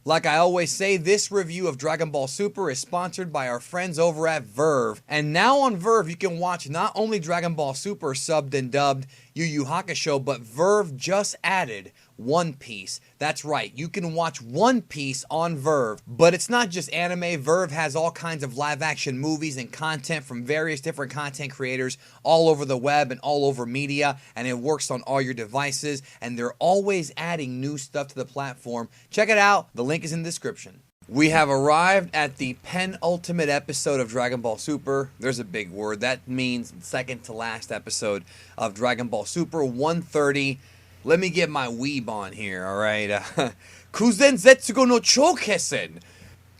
Like I always say, this review of Dragon Ball Super is sponsored by our friends over at Verve. And now on Verve, you can watch not only Dragon Ball Super subbed and dubbed Yu Yu Hakusho, but Verve just added One Piece. That's right, you can watch One Piece on Verve. But it's not just anime. Verve has all kinds of live action movies and content from various different content creators all over the web and all over media, and it works on all your devices, and they're always adding new stuff to the platform. Check it out, the link is in the description. We have arrived at the penultimate episode of Dragon Ball Super. There's a big word. That means second to last episode of Dragon Ball Super 130. Let me get my weeb on here, alright? Kuzen Zetsugo no Chokesen.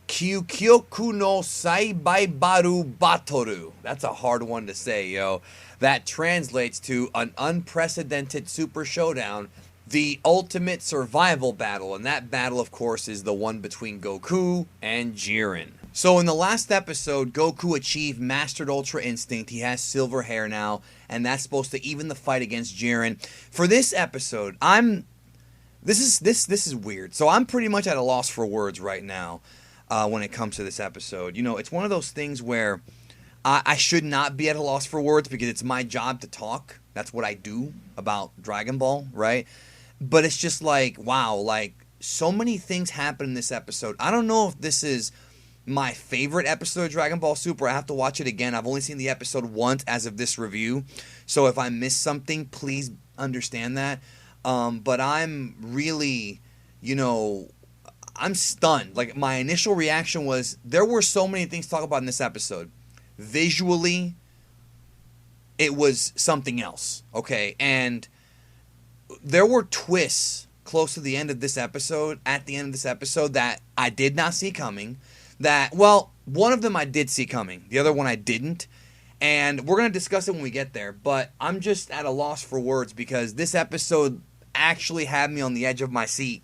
Kyukyoku no Saibaibaru Batoru. That's a hard one to say, yo. That translates to an unprecedented Super Showdown, the ultimate survival battle. And that battle, of course, is the one between Goku and Jiren. So in the last episode, Goku achieved Mastered Ultra Instinct. He has silver hair now, and that's supposed to even the fight against Jiren. For this episode, this is weird. So I'm pretty much at a loss for words right now when it comes to this episode. You know, it's one of those things where I should not be at a loss for words because it's my job to talk. That's what I do about Dragon Ball, right? But it's just like, wow, like so many things happen in this episode. I don't know if this is my favorite episode of Dragon Ball Super. I have to watch it again. I've only seen the episode once as of this review. So if I miss something, please understand that. But I'm really, you know, I'm stunned. Like my initial reaction was there were so many things to talk about in this episode. Visually, it was something else. Okay, and there were twists close to the end of this episode, at the end of this episode, that I did not see coming. That, well, one of them I did see coming. The other one I didn't. And we're going to discuss it when we get there. But I'm just at a loss for words because this episode actually had me on the edge of my seat.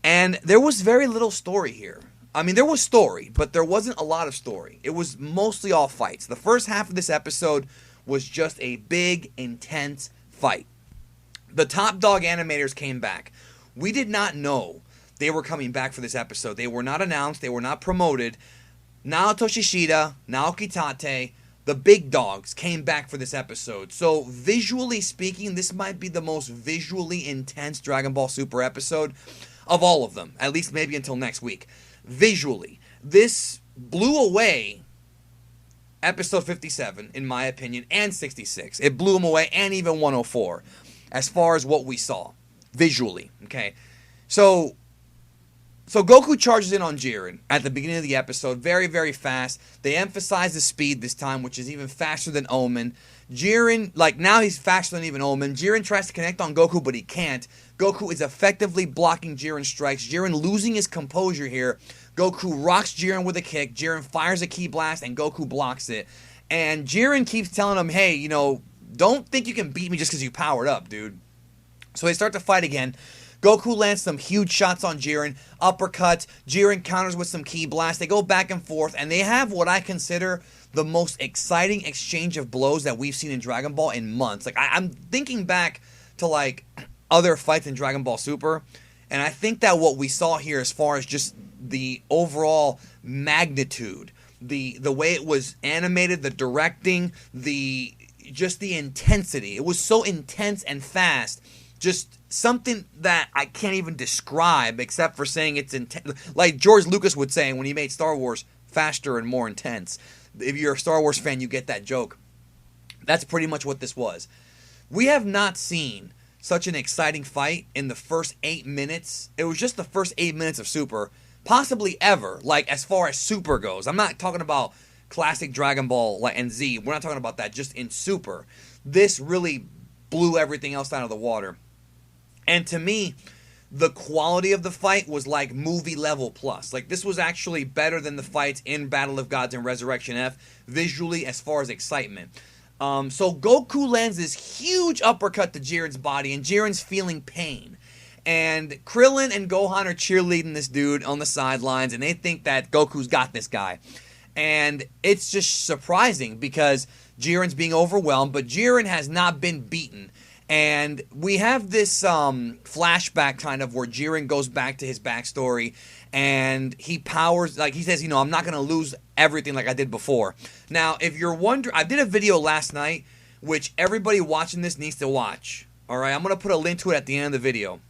And there was very little story here. I mean, there was story, but there wasn't a lot of story. It was mostly all fights. The first half of this episode was just a big, intense fight. The Top Dog animators came back. We did not know they were coming back for this episode. They were not announced. They were not promoted. Naoto Shishida, Naoki Tate, the big dogs came back for this episode. So visually speaking, this might be the most visually intense Dragon Ball Super episode of all of them. At least maybe until next week. Visually, this blew away episode 57, in my opinion, and 66. It blew them away, and even 104. As far as what we saw, visually, okay? So Goku charges in on Jiren at the beginning of the episode, very, very fast. They emphasize the speed this time, which is even faster than Omen. Jiren, like, now he's faster than even Omen. Jiren tries to connect on Goku, but he can't. Goku is effectively blocking Jiren's strikes. Jiren losing his composure here. Goku rocks Jiren with a kick. Jiren fires a ki blast, and Goku blocks it. And Jiren keeps telling him, hey, you know, don't think you can beat me just because you powered up, dude. So they start to fight again. Goku lands some huge shots on Jiren. Uppercuts. Jiren counters with some ki blasts. They go back and forth. And they have what I consider the most exciting exchange of blows that we've seen in Dragon Ball in months. Like, I'm thinking back to, like, other fights in Dragon Ball Super. And I think that what we saw here as far as just the overall magnitude, the way it was animated, the directing, just the intensity. It was so intense and fast. Just something that I can't even describe except for saying it's intense. Like George Lucas would say when he made Star Wars, faster and more intense. If you're a Star Wars fan, you get that joke. That's pretty much what this was. We have not seen such an exciting fight in the first 8 minutes. It was just the first 8 minutes of Super, possibly ever, like as far as Super goes. I'm not talking about classic Dragon Ball and Z. We're not talking about that. Just in Super, this really blew everything else out of the water. And to me, the quality of the fight was like movie level plus. Like, this was actually better than the fights in Battle of Gods and Resurrection F, visually as far as excitement. So Goku lands this huge uppercut to Jiren's body, and Jiren's feeling pain. And Krillin and Gohan are cheerleading this dude on the sidelines, and they think that Goku's got this guy. And it's just surprising because Jiren's being overwhelmed, but Jiren has not been beaten. And we have this flashback kind of where Jiren goes back to his backstory and he powers, like he says, I'm not going to lose everything like I did before. Now, if you're wondering, I did a video last night, which everybody watching this needs to watch. All right, I'm going to put a link to it at the end of the video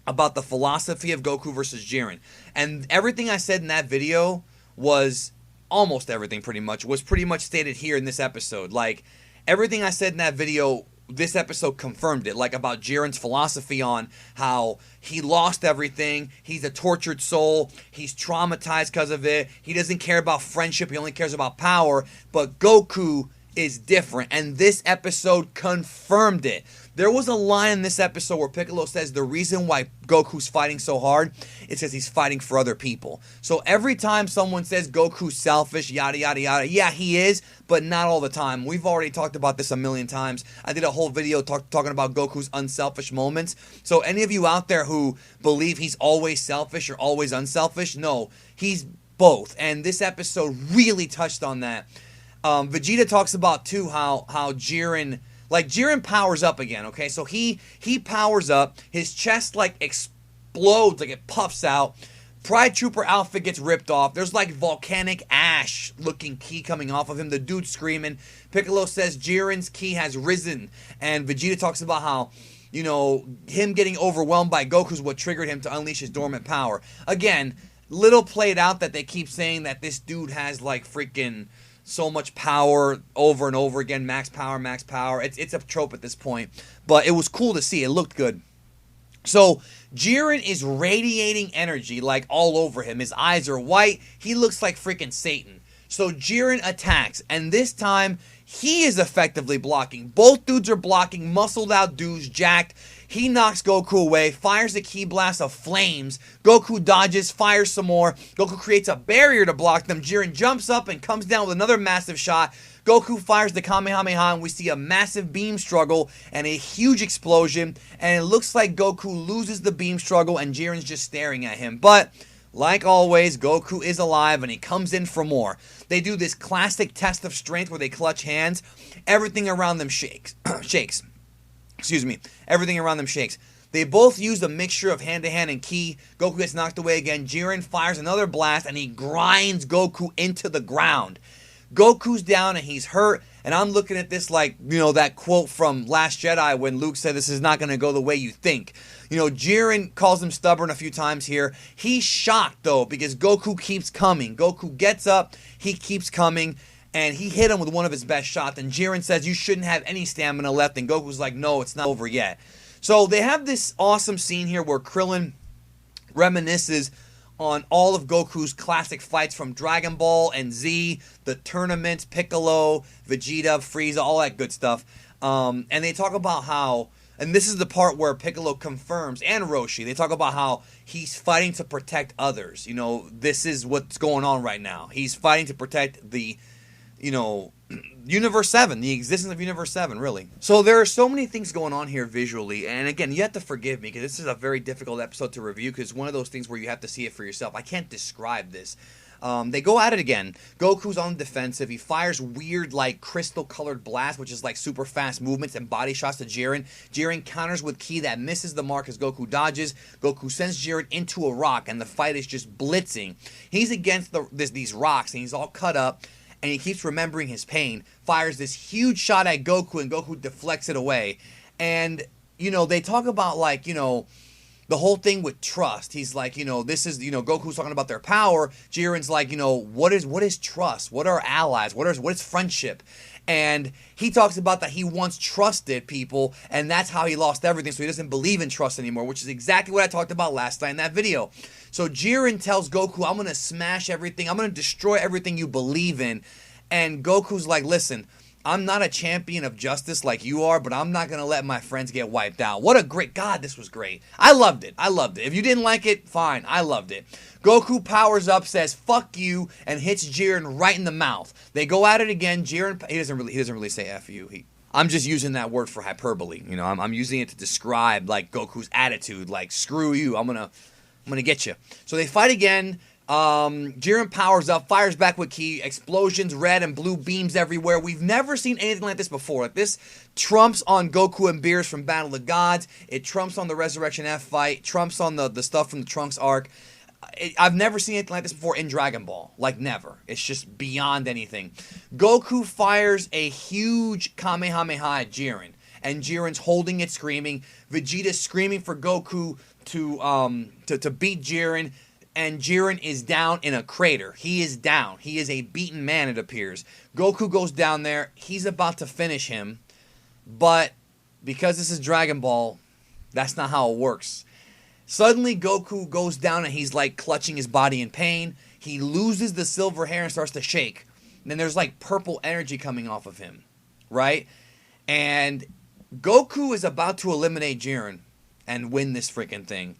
about the philosophy of Goku versus Jiren. And everything I said in that video was almost everything pretty much stated here in this episode. Like, everything I said in that video, this episode confirmed it, like about Jiren's philosophy on how he lost everything, he's a tortured soul, he's traumatized because of it, he doesn't care about friendship, he only cares about power, but Goku is different, and this episode confirmed it. There was a line in this episode where Piccolo says the reason why Goku's fighting so hard is because he's fighting for other people. So every time someone says Goku's selfish, yada, yada, yada, yeah, he is, but not all the time. We've already talked about this a million times. I did a whole video talking about Goku's unselfish moments. So any of you out there who believe he's always selfish or always unselfish, no, he's both. And this episode really touched on that. Vegeta talks about, too, how Jiren... Like, Jiren powers up again, okay? So he powers up. His chest, like, explodes. Like, it puffs out. Pride Trooper outfit gets ripped off. There's, like, volcanic ash-looking ki coming off of him. The dude's screaming. Piccolo says Jiren's ki has risen. And Vegeta talks about how, him getting overwhelmed by Goku's what triggered him to unleash his dormant power. Again, little played out that they keep saying that this dude has, like, freaking... so much power over and over again. Max power, max power. It's a trope at this point. But it was cool to see. It looked good. So, Jiren is radiating energy like all over him. His eyes are white. He looks like freaking Satan. So, Jiren attacks. And this time, he is effectively blocking. Both dudes are blocking. Muscled out dudes, jacked. He knocks Goku away, fires a ki blast of flames. Goku dodges, fires some more. Goku creates a barrier to block them. Jiren jumps up and comes down with another massive shot. Goku fires the Kamehameha and we see a massive beam struggle and a huge explosion. And it looks like Goku loses the beam struggle and Jiren's just staring at him. But, like always, Goku is alive and he comes in for more. They do this classic test of strength where they clutch hands. Everything around them shakes. Everything around them shakes. They both use a mixture of hand-to-hand and ki. Goku gets knocked away again. Jiren fires another blast, and he grinds Goku into the ground. Goku's down, and he's hurt. And I'm looking at this like, that quote from Last Jedi when Luke said, this is not going to go the way you think. Jiren calls him stubborn a few times here. He's shocked, though, because Goku keeps coming. Goku gets up. He keeps coming. And he hit him with one of his best shots. And Jiren says, you shouldn't have any stamina left. And Goku's like, no, it's not over yet. So they have this awesome scene here where Krillin reminisces on all of Goku's classic fights from Dragon Ball and Z, the tournaments, Piccolo, Vegeta, Frieza, all that good stuff. And they talk about how, and this is the part where Piccolo confirms, and Roshi, they talk about how he's fighting to protect others. This is what's going on right now. He's fighting to protect the... Universe 7, the existence of Universe 7, really. So there are so many things going on here visually, and again, you have to forgive me, because this is a very difficult episode to review, because it's one of those things where you have to see it for yourself. I can't describe this. They go at it again. Goku's on the defensive. He fires weird, like, crystal-colored blast, which is like super fast movements and body shots to Jiren. Jiren counters with ki that misses the mark as Goku dodges. Goku sends Jiren into a rock, and the fight is just blitzing. He's against these rocks, and he's all cut up. And he keeps remembering his pain, fires this huge shot at Goku, and Goku deflects it away. And, they talk about, like, the whole thing with trust. He's like, this is, Goku's talking about their power. Jiren's like, what is trust? What are allies? What is friendship? And he talks about that he once trusted people, and that's how he lost everything, so he doesn't believe in trust anymore, which is exactly what I talked about last night in that video. So Jiren tells Goku, I'm going to smash everything, I'm going to destroy everything you believe in, and Goku's like, listen, I'm not a champion of justice like you are, but I'm not going to let my friends get wiped out. What a great... God, this was great. I loved it. If you didn't like it, fine. I loved it. Goku powers up, says, fuck you, and hits Jiren right in the mouth. They go at it again. Jiren... He doesn't really say F you. I'm just using that word for hyperbole. I'm using it to describe, like, Goku's attitude. Like, screw you. I'm gonna get you. So they fight again. Jiren powers up, fires back with ki, explosions, red and blue beams everywhere. We've never seen anything like this before. Like this trumps on Goku and Beerus from Battle of the Gods. It trumps on the Resurrection F fight. Trumps on the stuff from the Trunks arc. I've never seen anything like this before in Dragon Ball. Like, never. It's just beyond anything. Goku fires a huge Kamehameha at Jiren. And Jiren's holding it, screaming. Vegeta's screaming for Goku to beat Jiren. And Jiren is down in a crater. He is down. He is a beaten man, it appears. Goku goes down there. He's about to finish him. But because this is Dragon Ball, that's not how it works. Suddenly, Goku goes down and he's like clutching his body in pain. He loses the silver hair and starts to shake. And then there's like purple energy coming off of him, right? And Goku is about to eliminate Jiren and win this freaking thing.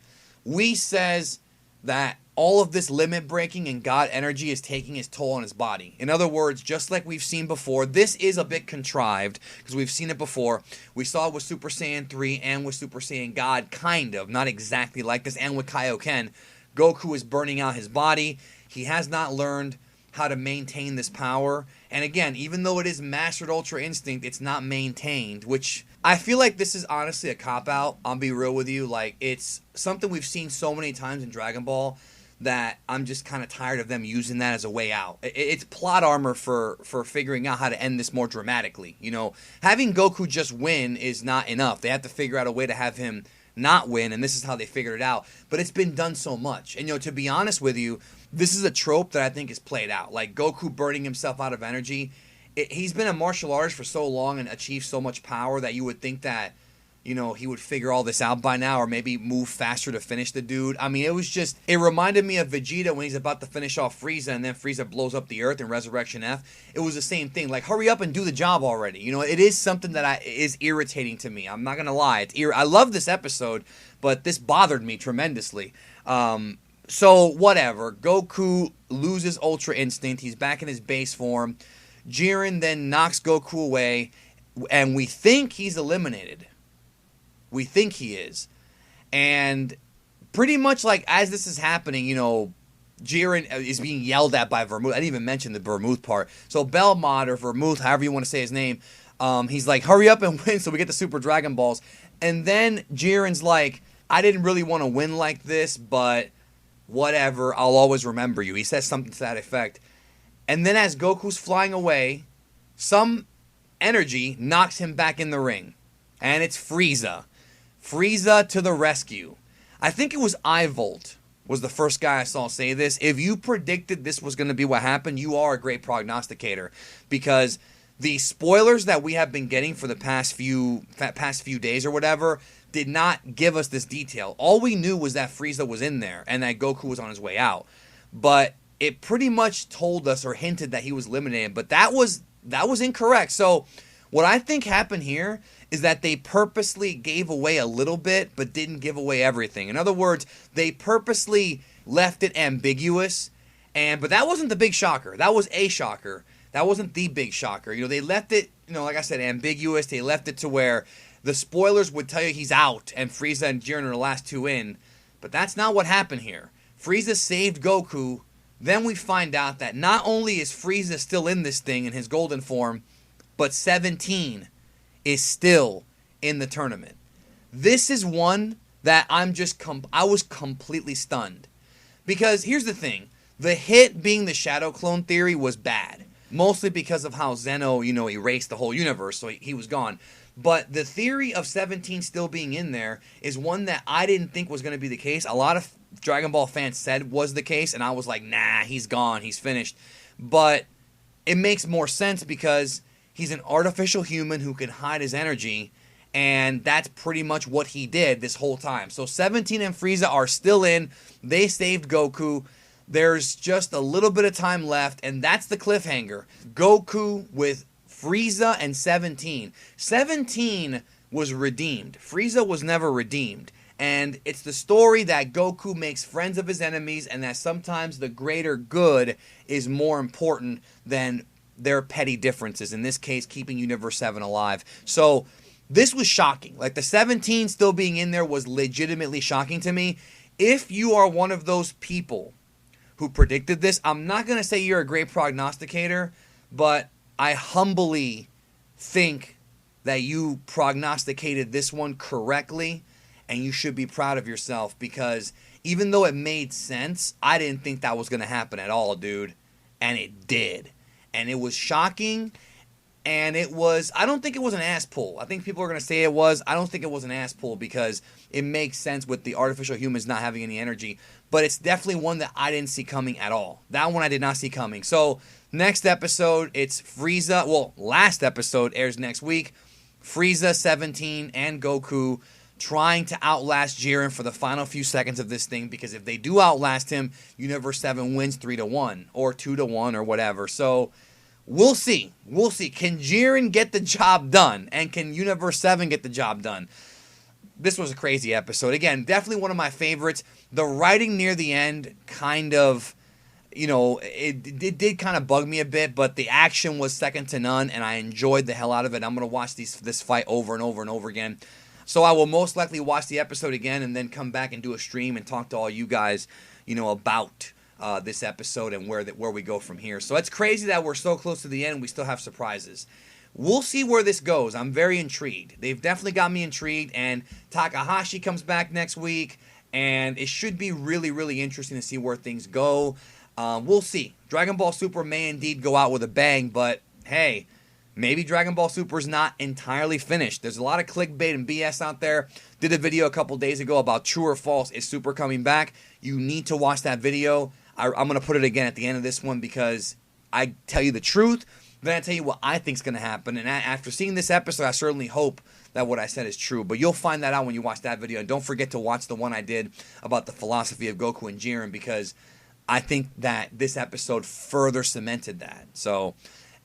Whis says that all of this limit breaking and God energy is taking its toll on his body. In other words, just like we've seen before, this is a bit contrived because we've seen it before. We saw it with Super Saiyan 3 and with Super Saiyan God, kind of, not exactly like this, and with Kaioken. Goku is burning out his body. He has not learned how to maintain this power. And again, even though it is mastered Ultra Instinct, it's not maintained, which I feel like this is honestly a cop-out. I'll be real with you. Like, it's something we've seen so many times in Dragon Ball that I'm just kind of tired of them using that as a way out. It's plot armor for figuring out how to end this more dramatically. You know, having Goku just win is not enough. They have to figure out a way to have him not win, and this is how they figured it out. But it's been done so much. And, you know, to be honest with you, this is a trope that I think is played out. Like, Goku burning himself out of energy. He's been a martial artist for so long and achieved so much power that you would think that, you know, he would figure all this out by now or maybe move faster to finish the dude. I mean, it reminded me of Vegeta when he's about to finish off Frieza and then Frieza blows up the earth in Resurrection F. It was the same thing. Like, hurry up and do the job already. You know, it is something that is irritating to me. I'm not going to lie. I love this episode, but this bothered me tremendously. So, whatever. Goku loses Ultra Instinct. He's back in his base form. Jiren then knocks Goku away, and we think he's eliminated. We think he is. And pretty much like as this is happening, you know, Jiren is being yelled at by Vermouth. I didn't even mention the Vermouth part. So Belmont or Vermouth, however you want to say his name, he's like, hurry up and win so we get the Super Dragon Balls. And then Jiren's like, I didn't really want to win like this, but whatever, I'll always remember you. He says something to that effect. And then as Goku's flying away, some energy knocks him back in the ring. And it's Frieza. Frieza to the rescue. I think it was iVolt was the first guy I saw say this. If you predicted this was going to be what happened, you are a great prognosticator. Because the spoilers that we have been getting for the past few days or whatever did not give us this detail. All we knew was that Frieza was in there and that Goku was on his way out. But it pretty much told us or hinted that he was eliminated. But that was incorrect. So what I think happened here is that they purposely gave away a little bit, but didn't give away everything. In other words, they purposely left it ambiguous, but that wasn't the big shocker. That was a shocker. That wasn't the big shocker. You know, they left it, you know, like I said, ambiguous. They left it to where the spoilers would tell you he's out, and Frieza and Jiren are the last two in. But that's not what happened here. Frieza saved Goku. Then we find out that not only is Frieza still in this thing in his golden form, but 17 is still in the tournament. This is one that I was completely stunned. Because here's the thing. The hit being the Shadow Clone theory was bad. Mostly because of how Zeno, you know, erased the whole universe, so he was gone. But the theory of 17 still being in there is one that I didn't think was going to be the case. A lot of Dragon Ball fans said was the case, and I was like, nah, he's gone, he's finished. But it makes more sense because he's an artificial human who can hide his energy, and that's pretty much what he did this whole time. So 17 and Frieza are still in. They saved Goku. There's just a little bit of time left, and that's the cliffhanger. Goku with Frieza and 17. 17 was redeemed. Frieza was never redeemed. And it's the story that Goku makes friends of his enemies, and that sometimes the greater good is more important than their petty differences. In this case, keeping Universe 7 alive. So this was shocking. Like, the 17 still being in there was legitimately shocking to me. If you are one of those people who predicted this. I'm not going to say you're a great prognosticator, but I humbly think that you prognosticated this one correctly, and you should be proud of yourself, because even though it made sense, I didn't think that was going to happen at all, dude. And it did. And it was shocking. And it was, I don't think it was an ass pull. I think people are going to say it was. I don't think it was an ass pull, because it makes sense with the artificial humans not having any energy. But it's definitely one that I didn't see coming at all. That one I did not see coming. So next episode, it's Frieza. Well, last episode airs next week. Frieza, 17, and Goku trying to outlast Jiren for the final few seconds of this thing, because if they do outlast him, Universe 7 wins 3-1 or 2-1 or whatever. So we'll see. We'll see. Can Jiren get the job done? And can Universe 7 get the job done? This was a crazy episode. Again, definitely one of my favorites. The writing near the end kind of, it did kind of bug me a bit, but the action was second to none, and I enjoyed the hell out of it. I'm going to watch this fight over and over and over again. So I will most likely watch the episode again and then come back and do a stream and talk to all you guys, about this episode and where we go from here. So it's crazy that we're so close to the end and we still have surprises. We'll see where this goes. I'm very intrigued. They've definitely got me intrigued, and Takahashi comes back next week, and it should be really, really interesting to see where things go. We'll see. Dragon Ball Super may indeed go out with a bang, but hey, maybe Dragon Ball Super is not entirely finished. There's a lot of clickbait and BS out there. Did a video a couple days ago about true or false, is Super coming back? You need to watch that video. I'm going to put it again at the end of this one, because I tell you the truth, then I tell you what I think is going to happen. And after seeing this episode, I certainly hope that what I said is true. But you'll find that out when you watch that video. And don't forget to watch the one I did about the philosophy of Goku and Jiren, because I think that this episode further cemented that. So,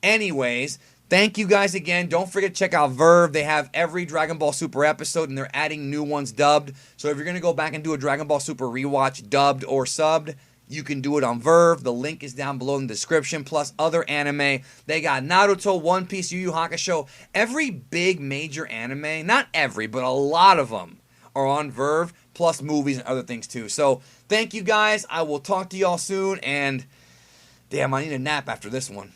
anyways, thank you guys again. Don't forget to check out Verve. They have every Dragon Ball Super episode, and they're adding new ones dubbed. So if you're going to go back and do a Dragon Ball Super rewatch dubbed or subbed, you can do it on Verve. The link is down below in the description, plus other anime. They got Naruto, One Piece, Yu Yu Hakusho. Every big major anime, not every, but a lot of them are on Verve, plus movies and other things too. So thank you guys. I will talk to y'all soon, and damn, I need a nap after this one.